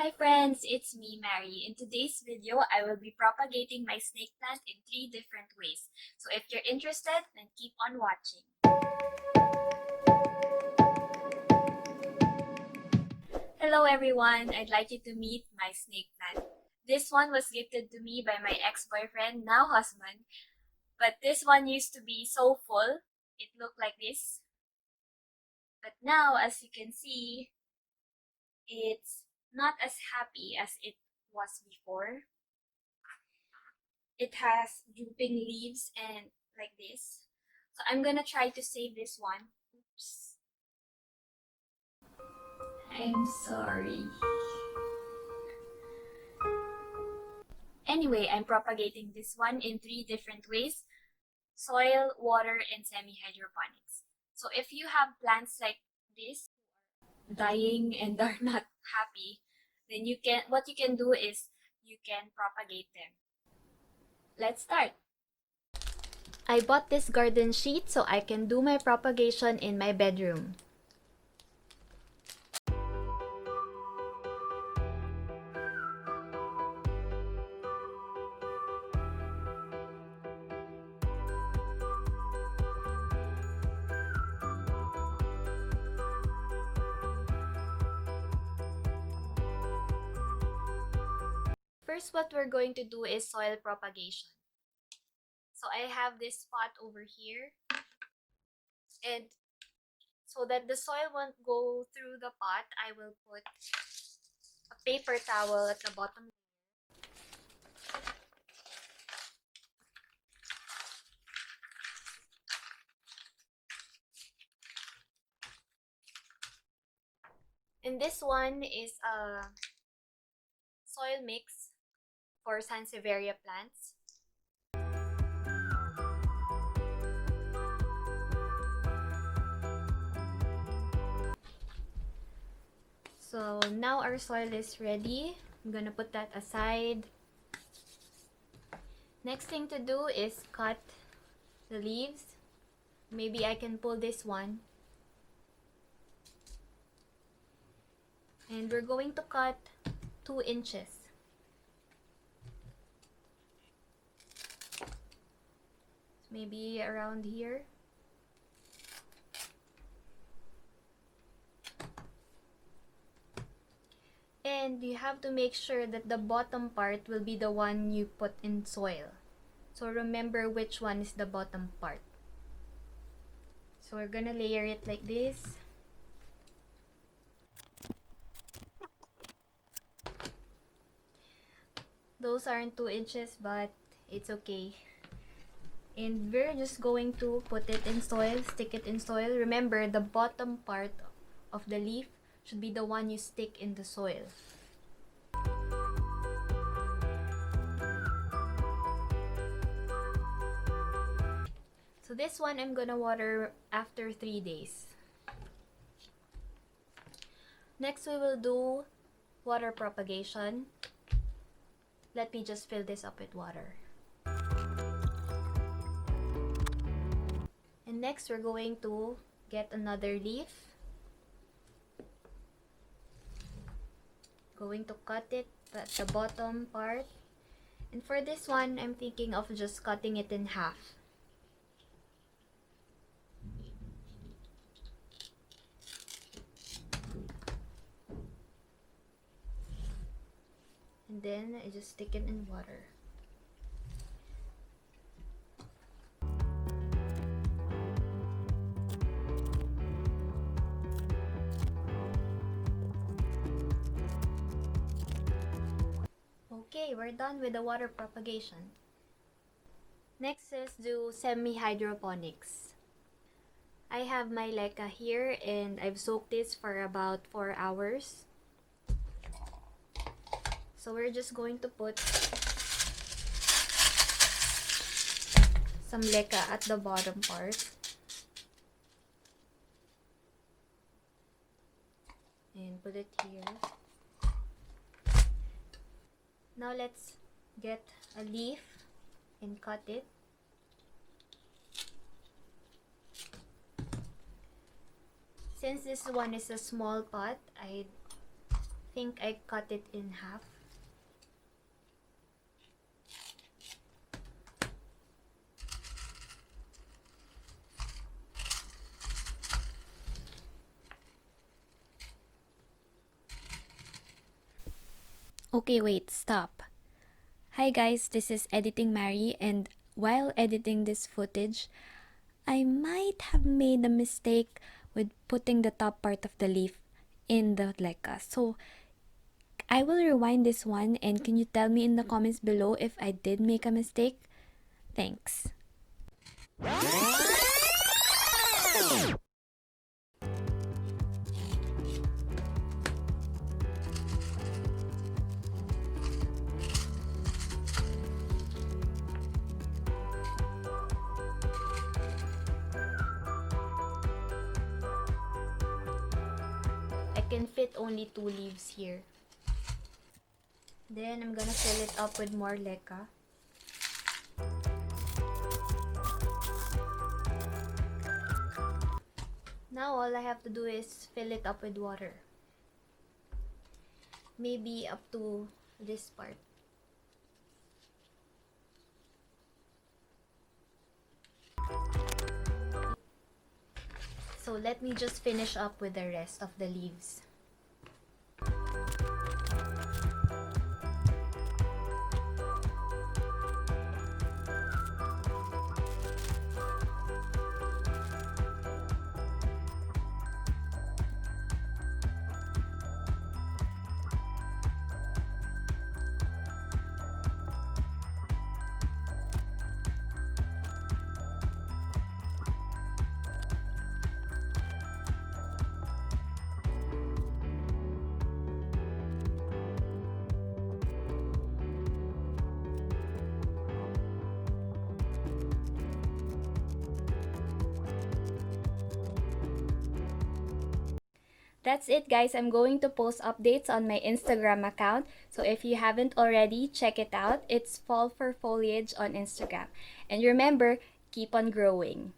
Hi friends, it's me, Mary. In today's video, I will be propagating my snake plant in 3 different ways. So if you're interested, then keep on watching. Hello everyone, I'd like you to meet my snake plant. This one was gifted to me by my ex-boyfriend, now husband. But this one used to be so full, it looked like this. But now, as you can see, it's not as happy as it was before. It has drooping leaves and like this. So I'm gonna try to save this one. Oops. I'm sorry. Anyway, I'm propagating this one in 3 different ways: soil, water, and semi-hydroponics. So if you have plants like this, dying and are not happy, then what you can do is you can propagate them. Let's start. I bought this garden sheet so I can do my propagation in my bedroom. First, what we're going to do is soil propagation. So I have this pot over here, and so that the soil won't go through the pot, I will put a paper towel at the bottom. And this one is a soil mix for Sansevieria plants. So now our soil is ready. I'm gonna put that aside. Next thing to do is cut the leaves. Maybe I can pull this one. And we're going to cut 2 inches. Maybe around here. And you have to make sure that the bottom part will be the one you put in soil. So remember which one is the bottom part. So we're gonna layer it like this. Those aren't 2 inches, but it's okay. And we're just going to put it in soil, stick it in soil. Remember, the bottom part of the leaf should be the one you stick in the soil. So this one I'm gonna water after 3 days. Next we will do water propagation. Let me just fill this up with water. And next we're going to get another leaf. Going to cut it at the bottom part. And for this one, I'm thinking of just cutting it in half. And then I just stick it in water. Okay, we're done with the water propagation. Next is do semi-hydroponics. I have my leca here and I've soaked this for about 4 hours. So we're just going to put some leca at the bottom part. And put it here. Now let's get a leaf and cut it. Since this one is a small pot, I think I cut it in half. Okay, wait, stop. Hi guys, this is Editing Mary, and while editing this footage, I might have made a mistake with putting the top part of the leaf in the leca. So I will rewind this one, and can you tell me in the comments below if I did make a mistake? Thanks. I can fit only 2 leaves here. Then I'm gonna fill it up with more leca. Now all I have to do is fill it up with water. Maybe up to this part. So let me just finish up with the rest of the leaves. That's it guys, I'm going to post updates on my Instagram account. So if you haven't already, check it out. It's Fall for Foliage on Instagram. And remember, keep on growing.